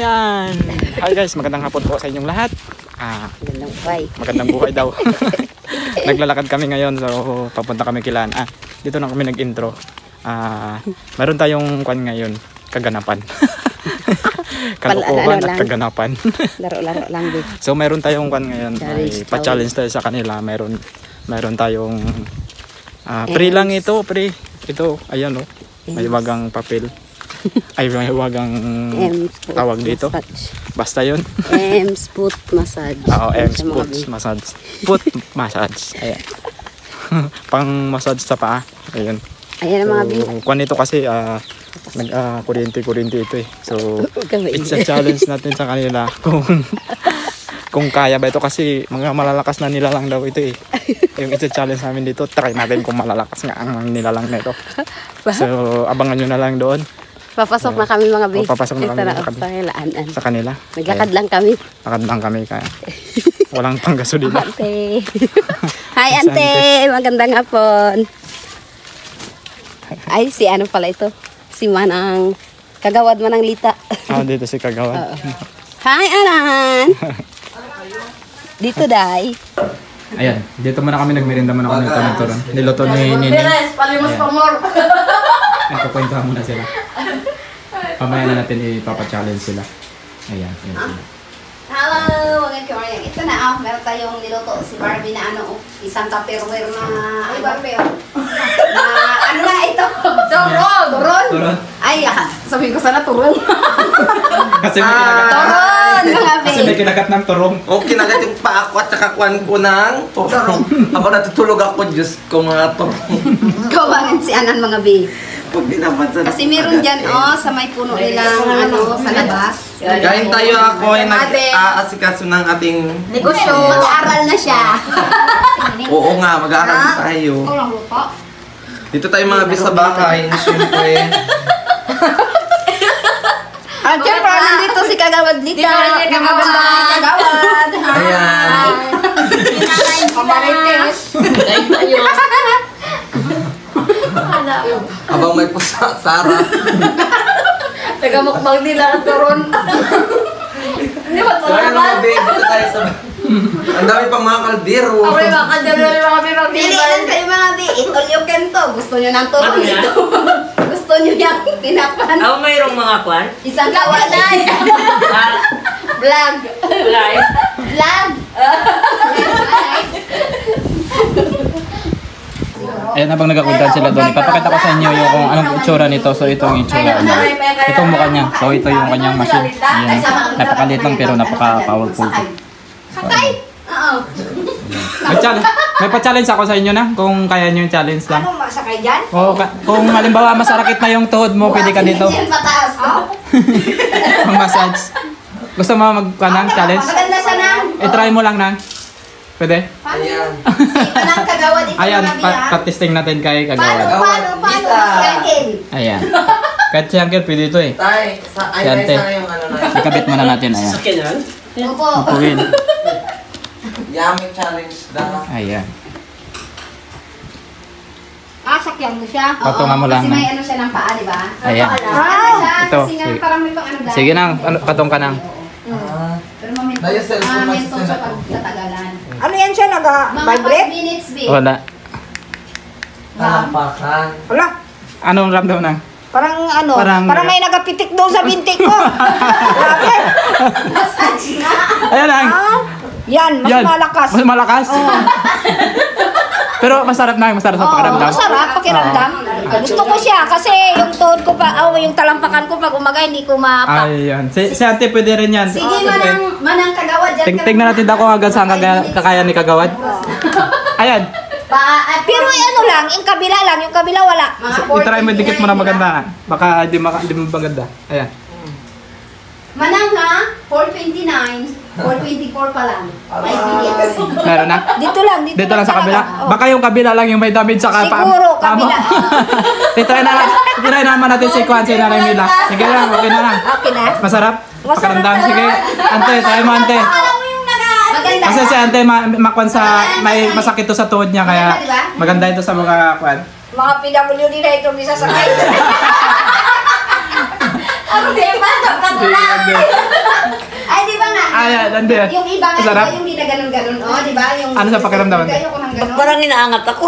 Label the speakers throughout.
Speaker 1: Ayan. Hi guys, magandang hapon po sa inyong lahat.
Speaker 2: Magandang buhay.
Speaker 1: Magandang buhay daw. Naglalakad kami ngayon, so papunta kami kilaan. Dito na kami nag-intro. Meron tayong kwan ngayon, kaganapan. Kalokohan at kaganapan.
Speaker 2: Laro-laro lang din.
Speaker 1: So meron tayong kwan ngayon, pa-challenge tayo sa kanila. Meron tayong pre lang ito, pre. Ito, ayan oh. May wagang papel. Ay, may wagang tawag dito. Basta yun.
Speaker 2: M's foot massage.
Speaker 1: Oo, M's foot massage. Foot massage. Ayan. Pang massage sa paa. Ayan.
Speaker 2: Ayan ang mga bi.
Speaker 1: Kung ito kasi, kuryente ito eh. So, it's a challenge natin sa kanila kung kaya ba ito kasi mga malalakas na nilalang daw ito eh. Yung it's a challenge namin dito, try natin kung malalakas nga ang nilalang na ito. So, abangan nyo na lang doon.
Speaker 2: Papasok na kami mga bi.
Speaker 1: Papasok na kami sa kanila.
Speaker 2: Naglakad lang kami.
Speaker 1: Lakad lang kami kaya walang panggasolina.
Speaker 2: Ante. Hi ante, magandang hapon. Ay, si ano pala ito? Si Manang Kagawad Manang Lita.
Speaker 1: Dito si Kagawad.
Speaker 2: Hi Anan. Dito dai.
Speaker 1: Ayan, dito muna kami nagmerienda muna kami ng turon. Niluto ni Nini.
Speaker 2: Palimos pa more.
Speaker 1: Nagkukwentuhan muna sila. Pamaya na natin ipapa-challenge sila. Ayan, ayan sila.
Speaker 2: Hello, mga kamay. Ito na meron tayong niluto si Barbie na isang tupperware na Barbie na ano na ito? Turon. Ay, sabihin ko sana turong.
Speaker 1: Kasi may kinagat.
Speaker 2: Turon, mga
Speaker 1: Kasi may kinagat ng turong.
Speaker 3: O kinagat yung paa ko at saka kwan ko ng turong. Habang natutulog ako, Diyos ko mga turong.
Speaker 2: Gawangan si Anan mga bi.
Speaker 3: Pag binabansa.
Speaker 2: Kasi meron dyan sa may puno nilang sa labas.
Speaker 3: Kain tayo, ako ay nag-aasikaso ng ating
Speaker 2: Negosyo. Mag-aaral na siya.
Speaker 3: Oo nga, mag-aaral tayo. Dito tayo mga bis sa bahay, siyempre.
Speaker 2: Siyempre, nandito si Kagawad Lita. Kagawad.
Speaker 3: Ayan.
Speaker 2: Pamarites.
Speaker 3: Habang may pusa, Sarah.
Speaker 2: Taga-mukbang nila ang turon. Hindi ba
Speaker 3: So ayan mga babe, dito tayo sa... Ang dami pang mga kaldero.
Speaker 2: Okay, mga kaldero mga bibang pilihan kayo mga bi. Ito yung kento. Gusto nyo ng turon ito. Gusto nyo yung tinapan.
Speaker 4: Mayroong mga kwan?
Speaker 2: Isang kawalan. Vlog.
Speaker 4: Live?
Speaker 2: Vlog.
Speaker 1: Ayan, habang nagkakuntan sila doon, ipapakita ko sa inyo yung kung anong itsura nito. So, ito yung itsura niya. Ito ang mukha niya. So, ito yung kanyang machine. Ayan. Napakaliit lang pero napaka-powerful.
Speaker 2: Sakay? Oo.
Speaker 1: May pa-challenge ako sa inyo na kung kaya nyo yung challenge lang.
Speaker 2: Ano, masakay dyan?
Speaker 1: O, kung halimbawa masarakit na yung tuhod mo, pwede ka dito.
Speaker 2: Yan mataas, no?
Speaker 1: Ang massage. Gusto mo mag-challenge?
Speaker 2: Maganda siya na.
Speaker 1: I-try mo lang na. Pwede?
Speaker 3: Ayan.
Speaker 2: Si Manang Kagawad dito
Speaker 1: Ayan,
Speaker 2: mga biya.
Speaker 1: patisting natin kay Kagawad.
Speaker 2: Paano? Si Angel.
Speaker 1: Ayan. Kahit si Uncle, pwede ito eh.
Speaker 3: Tay,
Speaker 1: Yan, te.
Speaker 3: sana yung ano na.
Speaker 1: Ikabit muna natin, ayan.
Speaker 4: Sakyan yan?
Speaker 2: Opo.
Speaker 1: Upuin.
Speaker 3: Yummy challenge na.
Speaker 1: Ayan.
Speaker 2: Sakyan mo siya.
Speaker 1: Patungan mo lang
Speaker 2: Kasi
Speaker 1: na.
Speaker 2: may ano siya ng paa, di ba?
Speaker 1: Ayan.
Speaker 2: Ito.
Speaker 1: Ito.
Speaker 2: Kasi nga parang may pang ano dahil.
Speaker 1: Sige nang, patong ka nang.
Speaker 2: Pero mamento.
Speaker 3: Dahil cellphone na
Speaker 2: Mamento
Speaker 3: sa
Speaker 2: sa pagtatagalan.
Speaker 5: Ano yan siya?
Speaker 2: Mga 5
Speaker 5: Nag-vibrate?
Speaker 2: minutes, B.
Speaker 1: Wala.
Speaker 3: Talampakan.
Speaker 5: Wala.
Speaker 1: Anong ramdam na?
Speaker 5: Parang ano,
Speaker 1: Parang-
Speaker 5: parang may nagapitik doon sa bintik ko. Grabe.
Speaker 2: Massage na.
Speaker 1: Ayan lang.
Speaker 5: Yan, mas
Speaker 1: Yan.
Speaker 5: malakas.
Speaker 1: Mas malakas? Pero masarap na, masarap sa pakiramdam.
Speaker 5: Masarap, pakiramdam. Gusto ko siya kasi yung tuhod ko pa, yung talampakan ko pag umaga hindi ko mapa.
Speaker 1: Ayan. Si ate pwede rin yan.
Speaker 2: Sige, Manang Kagawad. Dyan ka
Speaker 1: Tingnan natin daw kung hanggang saan kakaya ni Kagawad. Ayan.
Speaker 5: Pero ano lang, yung kabila wala.
Speaker 1: I-try mo, dikit mo na maganda. Baka di maganda. Ayan.
Speaker 2: Manang ha? 429. 424 pa lang. 5 minutes.
Speaker 1: Meron na?
Speaker 5: Dito lang
Speaker 1: Sa kabila?
Speaker 5: talaga.
Speaker 1: Baka yung kabila lang yung may damage sa
Speaker 5: Siguro, kabila.
Speaker 1: Titry naman natin si Kwan, si Nanay Mila. Sige lang, okay na lang.
Speaker 5: Okay na.
Speaker 1: Masarap? Pakiramdam. Sige, ante, try mo ante.
Speaker 2: Alam mo yung maganda.
Speaker 1: Kasi si ante makwan sa, may masakit to sa tuhod niya, kaya maganda ito sa mga kwan.
Speaker 5: Mga PWD na ito bisa sakay.
Speaker 2: Ano di ba? Ay, di ba nga?
Speaker 1: Ayan, ande.
Speaker 2: Yung iba nga,
Speaker 1: Sarap.
Speaker 2: yung hindi na ganun-ganun. Oh, di ba? Yung
Speaker 1: Ano sa pakiramdaman?
Speaker 2: Ayoko ng ganun.
Speaker 4: Parang inaangat ako.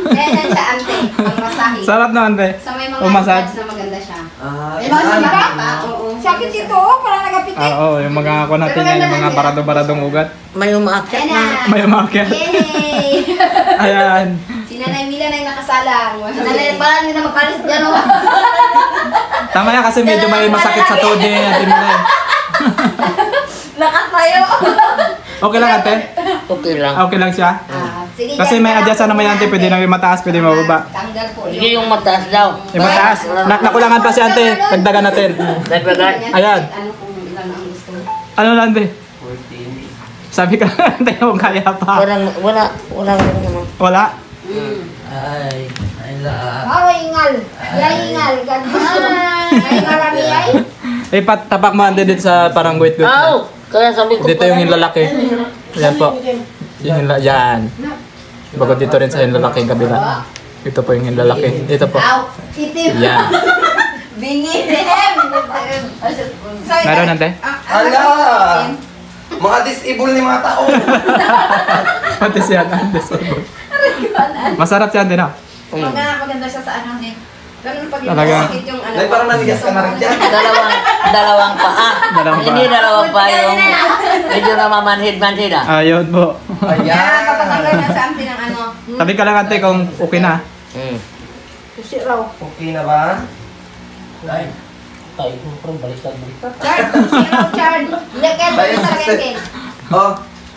Speaker 2: Ganyan siya, ante. Ang masahe.
Speaker 1: Sarap na, ante.
Speaker 2: Sa may mga
Speaker 1: O massage.
Speaker 2: na maganda siya.
Speaker 3: Ah,
Speaker 2: Di ba? Sa
Speaker 3: yan.
Speaker 2: iba? Oo.
Speaker 5: Sakit ito, oh, parang nagapitik.
Speaker 1: Oo, yung mga ako natin yan, yung mga barado-baradong ugat.
Speaker 4: May umaakyat
Speaker 2: Ayan
Speaker 4: na.
Speaker 2: na.
Speaker 1: May umakyat.
Speaker 2: Yay!
Speaker 1: Ayan.
Speaker 2: Si Nanay Mila na yung nakasalang. Nanay, parang hindi na mapalis dyan, oh.
Speaker 1: Tama yan kasi medyo may masakit sa tuhod ni Ate Mila eh.
Speaker 2: Lakas tayo.
Speaker 1: Okay lang, ate?
Speaker 4: Okay lang.
Speaker 1: Okay lang siya?
Speaker 2: Sige,
Speaker 1: Kasi may adjust naman yan, ate. Pwede na yung mataas, pwede mababa.
Speaker 2: Tanggal po.
Speaker 4: Sige yung mataas daw.
Speaker 1: Yung mataas. Nakulangan pa si ate. Dagdagan natin.
Speaker 4: Dagdagan.
Speaker 1: Ayan.
Speaker 2: Ano kung ilan ang gusto?
Speaker 1: Ano lang, ate? Sabi ka, ate, kung kaya pa.
Speaker 4: Wala naman.
Speaker 1: Wala?
Speaker 3: Ay, ay lahat.
Speaker 5: Oh, ingal. Yay, ingal. Ganda. Ay, marami ay.
Speaker 1: Eh, tapak mo ate dito sa parang wait-wait.
Speaker 4: Aw! Kaya sabi ko
Speaker 1: Dito yung lalaki. Yan po. Yan. Bago dito rin sa lalaki yung kabila. Ito po yung lalaki. Ito po.
Speaker 2: Aw, itim.
Speaker 1: Yan.
Speaker 2: Bingi.
Speaker 1: Meron, ate?
Speaker 3: Ala! Mga disable ni mga tao.
Speaker 1: Pati siya, ate. Masarap siya, ate, no?
Speaker 2: Maganda siya sa ano eh. Ganun pag
Speaker 1: Talaga.
Speaker 2: sakit yung ano.
Speaker 3: Dahil parang nanigas ka na rin dyan.
Speaker 4: Dalawang paa.
Speaker 1: Dalawang paa.
Speaker 4: Hindi dalawang paa yung medyo namamanhid-manhid ah.
Speaker 1: Ayun po.
Speaker 2: Kaya kapatanggal
Speaker 3: Ayan.
Speaker 2: na sa amin ng ano.
Speaker 1: Sabi ka lang, ate, kung okay na.
Speaker 5: Kasi raw.
Speaker 3: Okay na ba?
Speaker 2: Chard, zero chard. Hindi, Ken,
Speaker 3: Tayo,
Speaker 2: sa
Speaker 3: sister.
Speaker 2: Ken.
Speaker 3: Oh,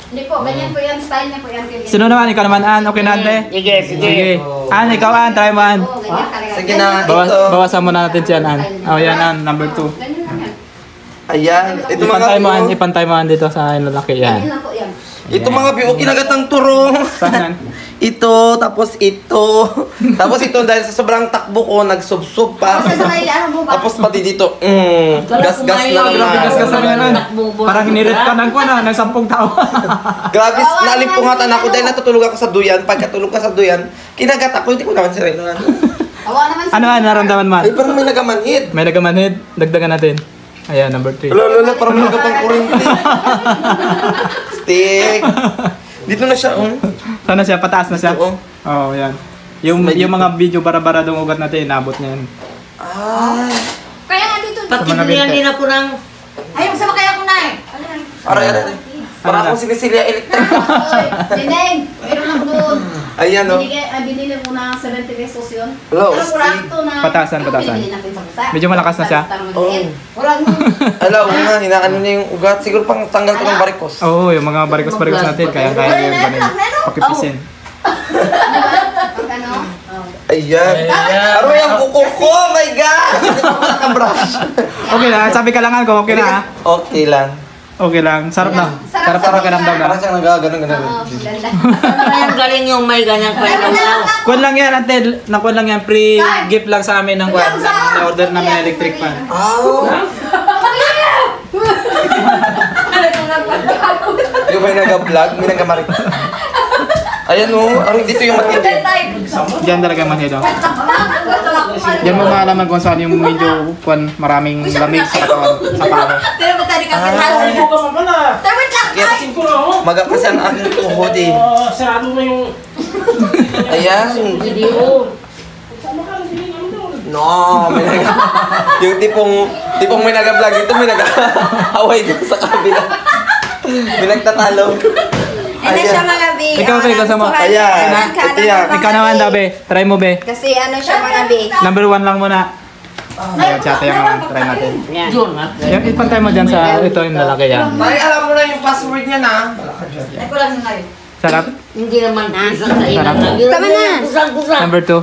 Speaker 2: Hindi po, ganyan po yan, style niya po yan. Ken.
Speaker 1: Sino naman? Ikaw naman, Ann. Okay na, ate?
Speaker 4: Sige.
Speaker 1: Sige. Ann, ikaw, Ann. Try mo, Ann.
Speaker 2: Oo, ganyan talaga.
Speaker 3: sige na. Ito.
Speaker 1: Bawasan muna natin siya, Ann. Oh, yan, Ann. Number 2.
Speaker 2: Ganyan lang yan.
Speaker 3: Ayan. Ito mga
Speaker 1: Ipantay mo, Ann. Ipantay mo, Ann, dito sa lalaki.
Speaker 2: Ganyan
Speaker 1: Yan.
Speaker 2: lang po yan.
Speaker 3: Ito mga biyo, kinagatang turong.
Speaker 1: Saan?
Speaker 3: Ito, tapos ito. Tapos ito, dahil sa sobrang takbo ko, nagsubsob pa.
Speaker 2: Kasi sa may ano mo ba?
Speaker 3: Tapos pati dito, gas-gas na
Speaker 1: Grabe,
Speaker 3: naman.
Speaker 1: gas-gas na yan, Ann. Parang hinirit ka ng kuwan, ng 10 tao.
Speaker 3: Grabe, nalimpungatan ako dahil natutulog ako sa duyan. Pagkatulog ka sa duyan, kinagat ako, hindi ko naman sirain.
Speaker 2: Awa naman
Speaker 1: Ano, Ann? Naramdaman mo?
Speaker 3: Ay, parang may nagamanhid.
Speaker 1: May nagamanhid. Dagdagan natin. Ayan, number 3.
Speaker 3: Lolo, parang may nagapang kurinti. Stick. Dito na siya,
Speaker 1: Sana siya? Pataas na siya?
Speaker 3: Oo.
Speaker 1: Oo, yan. Yung mga video bara-baradong ugat natin, inabot niya yan.
Speaker 3: Ay.
Speaker 2: Kaya nga dito.
Speaker 4: Pati
Speaker 1: Sa mga
Speaker 4: binihan
Speaker 1: binte.
Speaker 4: din ako ng...
Speaker 2: Ayaw, sama kaya ko na eh.
Speaker 3: Aray. Para akong sinisilia electric.
Speaker 2: Oy, Dineng, meron ako doon.
Speaker 3: Ayan, oh.
Speaker 2: Binili mo na 70 pesos yun.
Speaker 3: Hello,
Speaker 2: Pero
Speaker 3: Steve.
Speaker 2: kurakto na.
Speaker 1: Patasan.
Speaker 2: Binili natin sa busa.
Speaker 1: Medyo malakas na siya?
Speaker 3: Oo.
Speaker 2: Walang
Speaker 3: Alam mo nga, hinaano niya yung ugat. Siguro pang tanggal ko ng barikos.
Speaker 1: Oo, yung mga barikos-barikos natin, kaya yung ganun. Pakipisin.
Speaker 2: Pag ano?
Speaker 3: Ayan. Aro yung kuko ko, oh my God! Hindi pa ako nakabrush.
Speaker 1: Okay lang, sabi ka lang ko, okay na ha?
Speaker 3: Okay lang.
Speaker 1: Okay lang, sarap na.
Speaker 2: Sarap
Speaker 1: Sarap sa pakiramdam na.
Speaker 3: Parang siyang nagaganon-ganon.
Speaker 2: Oo, ganda.
Speaker 4: Ang galing yung may ganyang kwento.
Speaker 1: Kuwan lang yan, ate. Nakuha lang yan. Pre-gift lang sa amin ng kwan. Na-order namin ng electric fan.
Speaker 3: Oh! Yung may nag-vlog, may nag-marik. Ayan o, dito yung matindi.
Speaker 1: Diyan talaga manhid. Diyan mo maalaman kung saan yung medyo kwan, maraming lamig sa katawan, sa paa.
Speaker 2: Pero ba tayo
Speaker 3: Maga kasi ang aking tuhod eh.
Speaker 6: Sarado na yung
Speaker 3: Ayan.
Speaker 4: Video.
Speaker 3: No, may nag yung tipong may nag-vlog dito, may nag-away dito sa kabila. May nagtatalo.
Speaker 2: Ano siya mga B?
Speaker 1: Ikaw, Be, kasama.
Speaker 3: Ayan, ito yan.
Speaker 1: Ikaw naman daw, Be. Try mo, Be.
Speaker 2: Kasi ano siya mga B?
Speaker 1: Number 1 lang muna. Ayan, siya yung mga try natin.
Speaker 4: Yun nga.
Speaker 1: Yan, ipantay mo dyan sa ito yung lalaki yan.
Speaker 3: Tay, alam mo na yung password niya na.
Speaker 2: Ay, ko lang ngayon.
Speaker 1: Sarap.
Speaker 4: Hindi naman isang kainan
Speaker 1: Sarap.
Speaker 4: lang.
Speaker 2: Tama na.
Speaker 4: Kusang-kusang.
Speaker 1: Number 2.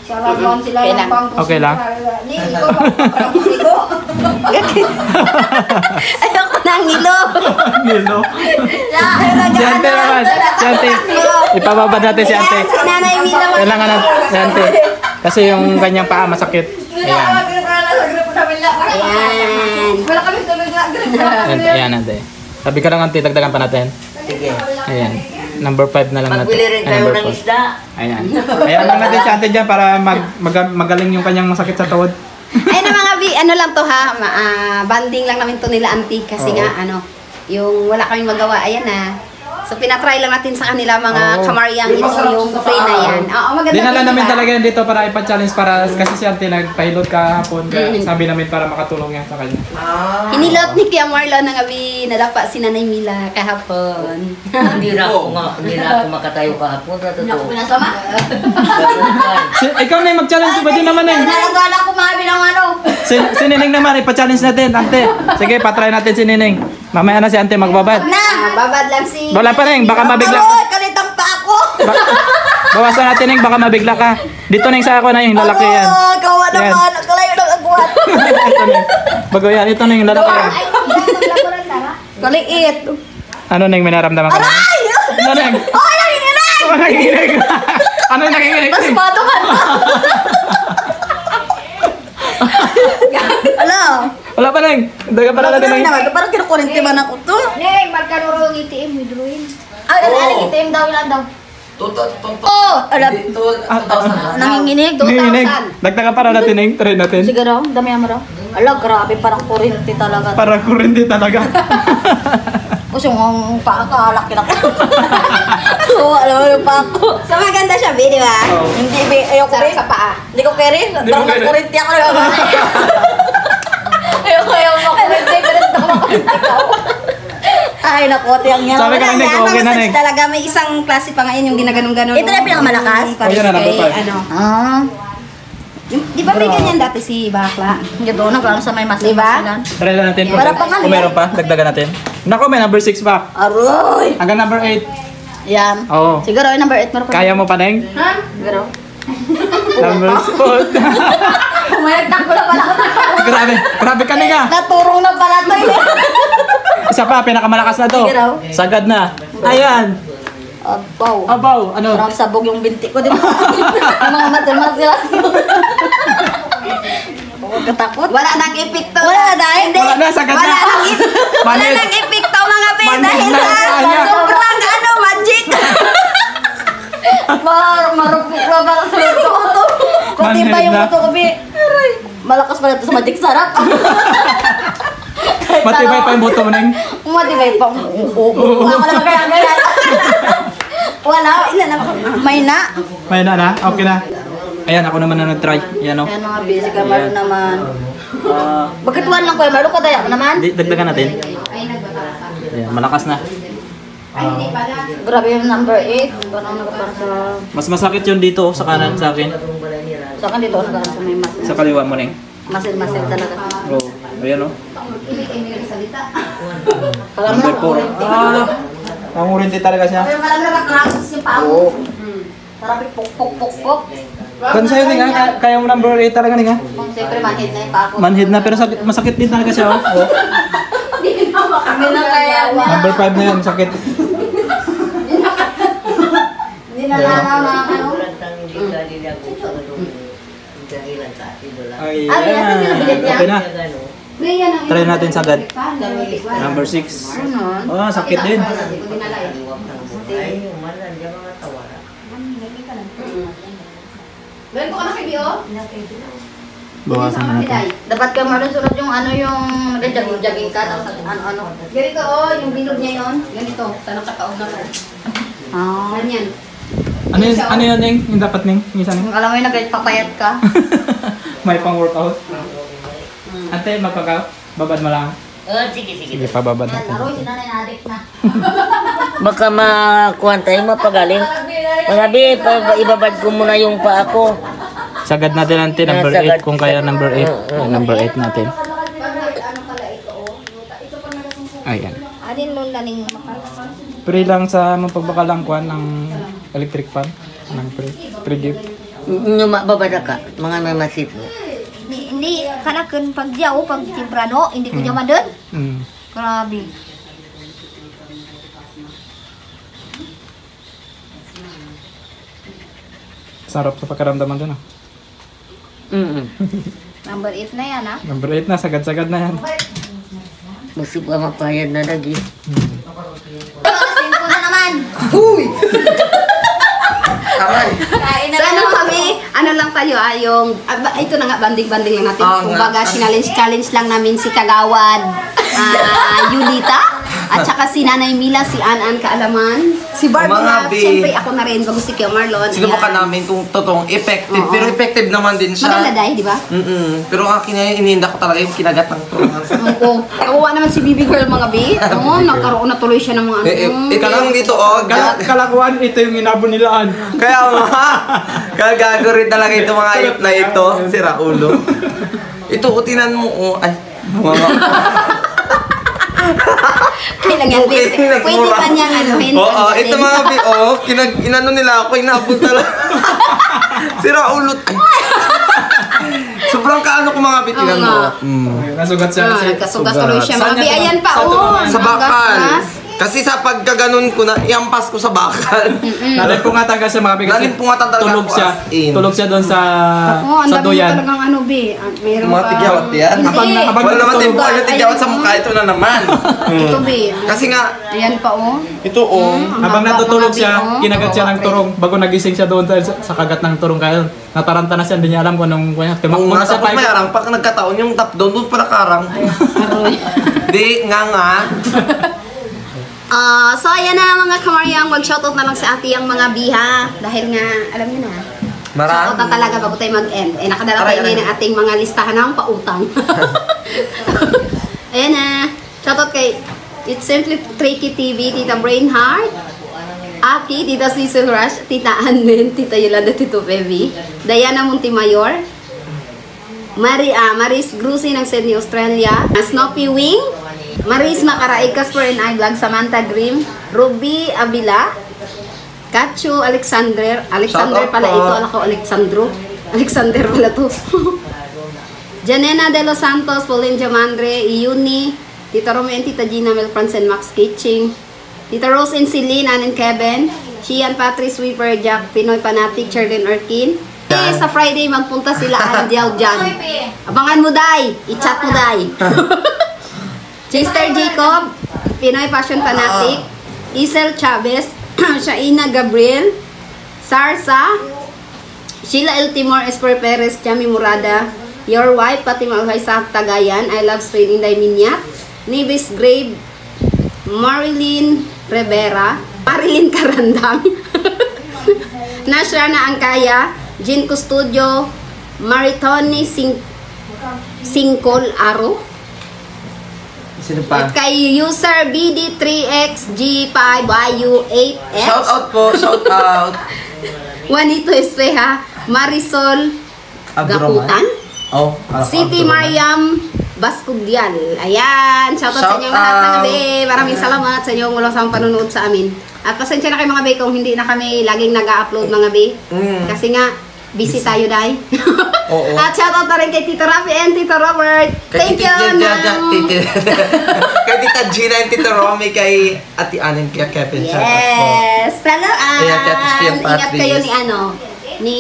Speaker 5: Sarabon sila
Speaker 2: Okay
Speaker 5: ng
Speaker 2: lang.
Speaker 5: pangkus.
Speaker 1: Okay lang.
Speaker 5: Ni, ikaw ba? Ikaw.
Speaker 2: Ayoko nang ilo.
Speaker 1: Nilo. Si Ante naman. Si Ante. Ipababad natin si Ante.
Speaker 2: Si Nanay Mila.
Speaker 1: Kailangan natin si Ante. Kasi yung kanyang paa masakit. Ayan.
Speaker 2: Ayan.
Speaker 5: Wala kami tuloy na.
Speaker 1: Ayan, Ante. Sabi ka lang, Ante. Dagdagan pa natin.
Speaker 4: Sige.
Speaker 1: Ayan. Number 5 na lang natin.
Speaker 4: Magbili rin
Speaker 1: Ay,
Speaker 4: kayo
Speaker 1: number
Speaker 4: ng
Speaker 1: 4.
Speaker 4: isda.
Speaker 1: Ayan. Ayan lang natin si ate dyan para magaling yung kanyang masakit sa tuhod.
Speaker 2: Ay na mga ano lang to ha, banding lang namin to nila auntie kasi
Speaker 1: Oo.
Speaker 2: nga yung wala kaming magawa, ayan na. So pinatry lang natin sa kanila mga
Speaker 1: Oo.
Speaker 2: kamaryang ito yung free na yan. Oo, maganda.
Speaker 1: Dinala
Speaker 2: din,
Speaker 1: namin
Speaker 2: diba?
Speaker 1: talaga yan dito para ipa-challenge para kasi si ate nagpahilot kahapon. Kaya sabi namin para makatulong yan sa kanya.
Speaker 2: Hinilot ni Tia Marlon ng gabi, nadapa si Nanay Mila kahapon.
Speaker 4: Hindi na ako makatayo kahapon. Sa totoo.
Speaker 5: Pinasama.
Speaker 1: Ikaw na yung mag-challenge ba din naman eh?
Speaker 5: Nalagala ko mabi ng ano.
Speaker 1: Si Nining naman, ipa-challenge natin, ante. Sige, patry natin si Nining. Mamaya na si ante magbabad.
Speaker 2: Babad lang si...
Speaker 1: Wala pa rin, baka mabigla ka.
Speaker 5: Aroy, kalitang pa ako.
Speaker 1: Bawasan natin Ning, baka mabigla ka. Dito Ning sa ako na yung lalaki yan.
Speaker 5: Aroy, kawa
Speaker 1: Yan.
Speaker 5: naman. Kalayo ng agwat.
Speaker 1: Ito Ning. Bago yan, ito Ning, yung lalaki yan.
Speaker 5: Kaliit.
Speaker 1: Ano Ning, may naramdaman ka na?
Speaker 5: Ay!
Speaker 1: Ano Ning?
Speaker 5: Oh, nanginginig!
Speaker 1: Ano nanginginig? Ano yung nanginginig
Speaker 5: Mas
Speaker 1: Ning?
Speaker 5: patungan pa. Ala.
Speaker 1: Wala pa Ning. Daga pa na natin Ning.
Speaker 5: Parang kinukurinti man ako to.
Speaker 2: Neng, magkanuro ng itim, may drawing.
Speaker 5: Ay, ano itim daw ilan daw? Oh, alam. Nanginginig.
Speaker 1: Nanginginig. Dagdagan para natin Ning. Try natin.
Speaker 5: Sige raw, dami mo raw. Ala, grabe, parang kurinti talaga.
Speaker 1: Parang kurindi talaga.
Speaker 5: Kasi yung paa ka, laki-laki. Oo, alam mo yung paa ko.
Speaker 2: So maganda siya, di ba?
Speaker 5: Hindi, ayoko
Speaker 2: Sarap
Speaker 5: rin.
Speaker 2: sa paa.
Speaker 5: Hindi ko carry.
Speaker 1: mo
Speaker 5: Parang
Speaker 1: carry.
Speaker 5: kurinti ako. Ayoko makurinti. Pero ito ko makurinti ka. Ay, naku, tiyang yan.
Speaker 1: Sabi ka
Speaker 2: Wala
Speaker 1: Ning,
Speaker 2: yan,
Speaker 1: okay na
Speaker 2: mga
Speaker 1: Ning.
Speaker 2: search talaga. May isang klase pa ngayon yung ginaganon-ganon.
Speaker 5: Ito na yung pinakamalakas?
Speaker 2: Pares
Speaker 1: Oh, yan na, number
Speaker 2: kay,
Speaker 1: 5.
Speaker 2: ano.
Speaker 5: Ah.
Speaker 2: Di ba may ganyan dati si Bakla?
Speaker 5: Ito na, parang sa may
Speaker 2: Diba?
Speaker 5: masilan.
Speaker 1: Try na natin.
Speaker 5: Para pang ano
Speaker 1: Kung
Speaker 5: yan?
Speaker 1: meron pa, dagdagan natin. Naku, may number 6 pa.
Speaker 5: Aroy!
Speaker 1: Hanggang number 8.
Speaker 5: Yan.
Speaker 1: Oo.
Speaker 5: Siguro, yung number 8 meron ko.
Speaker 1: Kaya mo pa Ning?
Speaker 2: Ha?
Speaker 5: Siguro.
Speaker 1: Number 4.
Speaker 5: Umayagtak ko na pala ako.
Speaker 1: Grabe ka Ning ah.
Speaker 5: Naturong na pala to eh.
Speaker 1: Isa pa, pinakamalakas na to.
Speaker 5: Sige raw.
Speaker 1: Sagad na. Ayan.
Speaker 5: Abaw.
Speaker 1: Abaw, ano?
Speaker 5: Parang sabog yung binti ko, di ba? Ang mga matil-matil. Huwag katakot.
Speaker 2: Wala nang epekto.
Speaker 5: Wala na dahil.
Speaker 1: Wala na, sagad na.
Speaker 2: Wala nang wala
Speaker 1: Manhid.
Speaker 2: nang epekto mga pe
Speaker 1: Manhid
Speaker 2: dahil
Speaker 1: na
Speaker 2: sa
Speaker 1: yung kanya.
Speaker 2: sobrang magic.
Speaker 5: Marupok na para sa ito ko to. Pati
Speaker 1: Manhid
Speaker 5: pa yung
Speaker 1: na.
Speaker 5: ito ko, bi. Malakas pala ito sa magic sarap.
Speaker 1: Matibay pa yung buto mo Ning.
Speaker 5: Matibay pa. Wala ka naman kaya. Wala. Ilan na. May na.
Speaker 1: May na. Okay na. Ayan, ako naman na nag-try. Yan o.
Speaker 5: Ayan mga busy ka, Maro naman. Bakit one lang ko eh? Maro ka daya naman?
Speaker 1: Dagdagan natin.
Speaker 2: Ay nagbatalasa.
Speaker 1: Ayan, malakas na.
Speaker 2: Ay hindi pala.
Speaker 5: Grabe yung number 8. Parang nagparang sa...
Speaker 1: Mas masakit yun dito sa kanan sa akin.
Speaker 5: Sa akin dito, nagparang sa may
Speaker 1: Sa kaliwa mo Ning.
Speaker 5: masil-masil talaga.
Speaker 1: Oo. Ayan o.
Speaker 2: Hindi kayo nagsalita.
Speaker 5: Parang
Speaker 1: Number 4. Pangurinti talaga siya.
Speaker 5: Pero malam na kakrakas yung paa mo. Parang pok-pok-pok-pok.
Speaker 1: Kung sa'yo Ning ha, kaya mo number 8 talaga Ning ha.
Speaker 5: Siyempre, manhid na yung paa ko.
Speaker 1: Manhid na pero masakit din talaga siya oh.
Speaker 5: Kami na kaya niya.
Speaker 1: Number 5 na yan, sakit.
Speaker 5: Hindi na mga ano.
Speaker 1: Ay,
Speaker 5: Ano yan? Saan yung bilit niya?
Speaker 1: okay na.
Speaker 2: May yan ang
Speaker 1: Try natin sagad.
Speaker 2: Number
Speaker 1: Number 6. Oh, sakit din.
Speaker 2: Gawin ko ka na kay Bio?
Speaker 1: Bawasan na natin.
Speaker 5: Dapat ka marunong sunod yung ano yung nag-jogging ka. Tapos ano-ano.
Speaker 2: Ganito oh, yung bilog niya yun. Ganito, sa nakataon na to. Ganyan.
Speaker 1: Ano yun Ning? Yung dapat Ning? Minsan Ning?
Speaker 5: Alam mo yung nagpapayat ka.
Speaker 1: May pang workout. Ante, babad mo lang.
Speaker 4: Sige.
Speaker 1: Sige, pababad natin.
Speaker 5: Aroy, sinanay na addict na.
Speaker 4: Baka makuhan tayo mapagaling. Mga bi, ibabad ko muna yung paa ko.
Speaker 1: Sagad natin ante, number 8 kung kaya number 8. Number 8 natin. Ayan.
Speaker 5: Alin mo na ning makal.
Speaker 1: Free lang sa mapagbakalang kuhan ng electric fan. Ng free gift.
Speaker 4: Yung babada ka, mga mamasit mo.
Speaker 5: Hindi, kanakan pag diyaw, pag timbrano, hindi ko jaman doon.
Speaker 1: Mm.
Speaker 5: Grabe.
Speaker 1: Sarap sa pagkaramdaman dun ah.
Speaker 5: Number 8 na yan, ha?
Speaker 1: Number 8 na, sagad-sagad na yan.
Speaker 4: Masip ka mapayad na lagi.
Speaker 5: Asin ko na naman.
Speaker 3: Huy! Aray.
Speaker 2: So ano kami, ano lang tayo yung, ito na nga, banding-banding lang natin. Kumbaga, challenge lang namin si Kagawad, Yulita, at saka si Nanay Mila, si An Kaalaman, si Barbie na, siyempre ako na rin, bago si Kio Marlon.
Speaker 3: Sinubukan namin kung totoong effective, pero effective naman din siya.
Speaker 2: Maganda dahil, di ba?
Speaker 3: Pero ang iniinda ko talaga yung kinagat ng turunan.
Speaker 2: Oo. Kawawa naman si Bibi Girl mga bi. Oo, nagkaroon na tuloy siya ng mga
Speaker 3: Ika lang dito, oh.
Speaker 1: Kalakuan, ito yung inabon nilaan.
Speaker 3: Kaya nga, kagago rin talaga ito mga ayop na ito. Sira ulo. Ito, utinan mo, oh. Ay,
Speaker 2: kailangan yan,
Speaker 3: Okay,
Speaker 2: pwede pa niyang anuhin.
Speaker 3: Oo, ito mga bi, oh. Inano nila ako, inabot talaga. Sira ulo. Ay. Sobrang kaano ko mga bitinan mo.
Speaker 1: Nasugat siya kasi.
Speaker 2: Nagkasugat tuloy siya mga bi. Ayan pa,
Speaker 3: Sa bakal. Kasi sa pagkaganon ko na, iampas ko sa bakal.
Speaker 1: Nalimpungatan kasi mga bigas.
Speaker 3: Nalimpungatan talaga
Speaker 1: Tulog
Speaker 3: ako
Speaker 1: siya.
Speaker 3: as in.
Speaker 1: Tulog siya doon sa
Speaker 2: ang dami
Speaker 1: doyan.
Speaker 2: talagang ano bi. Meron
Speaker 3: Mga
Speaker 2: pa.
Speaker 3: tigyawat yan.
Speaker 2: Hindi.
Speaker 3: Wala naman timpuan yung tigyawat sa mukha. Ito na naman.
Speaker 2: Ito bi.
Speaker 3: Kasi nga,
Speaker 2: Ayan pa oh.
Speaker 3: ito oh.
Speaker 1: Habang natutulog siya, kinagat siya ng
Speaker 2: Kawawa,
Speaker 1: turong. Bago nagising siya doon sa kagat ng turong kayo. Nataranta na siya, hindi niya alam kung anong kuya. Tumakbo na siya
Speaker 3: Tapos may arang, pag nagkataon yung tap doon pala karang. Di, nga.
Speaker 2: So ayan na mga kamaryang, mag-shoutout na lang sa ate ang mga biha. Dahil nga, alam niyo na. Shoutout na talaga bago tayo mag-end. Nakadala tayo ngayon ng ating mga listahan ng pautang. Ayan na. Shoutout kay It's Simply Tricky TV, Tita Brainheart, Aki, Tita Cecil Rush, Tita Anlin, Tita Yolanda, Tito Pevi, Diana Montimayor, Maris Grusi ng Sydney, Australia, Snoopy Wing, Maris Macaraig, Casper and I Vlog, Samantha Grimm, Ruby Abila, Kachu Alexander pala ito, alam ko Alexander pala to. Janena de los Santos, Pauline Jamandre, Iuni, Tita Romeo and Tita Gina, Mel Franz and Max Kitching, Tita Rose and Celine, Ann and Kevin, Shian, Patrice, Weaver, Jack, Pinoy Panatic, Charlene Orkin. Sa Friday, magpunta sila Andiao dyan. Abangan mo, Day! I-chat mo, Day! Chester Jacob, Pinoy Passion Fanatic, Isel Chavez, Shaina Gabriel, Sarsa, Sheila El Timor, Esper Perez, Chami Murada, Your Wife, Pati Malhay sa Tagayan, I Love Spain, Inday Minyat, Nivis Grave, Marilyn Rivera, Marilyn Karandang, Nashrana Angkaya, Jin Custodio, Maritoni Singkol Aro,
Speaker 3: Sino pa?
Speaker 2: at kay user BD3XG5YU8S.
Speaker 3: Shout out po, shout out.
Speaker 2: Juanito Espeja, Marisol Gaputan, City Mariam Bascudial. Ayan, shout out sa inyong lahat mga be. Maraming salamat sa inyong walang panonood sa amin. At pasensya na kayo mga be kung hindi na kami laging nag-upload mga be. Kasi nga, busy tayo dahil. At shoutout na rin kay Tito Rafi and Tito Robert. Thank you,
Speaker 3: Kay Tita Gina and Tito Romy, kay Ate Anin, kay Kevin.
Speaker 2: Yes. Hello,
Speaker 3: Ayan, kay Ate Sophia
Speaker 2: ingat kayo
Speaker 3: Patrice.
Speaker 2: ni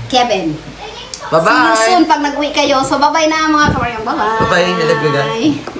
Speaker 2: Kevin.
Speaker 3: Bye-bye.
Speaker 2: See you soon pag nag-uwi kayo. So, bye-bye na mga kawaryang. Bye-bye.
Speaker 3: Bye-bye. I love you guys.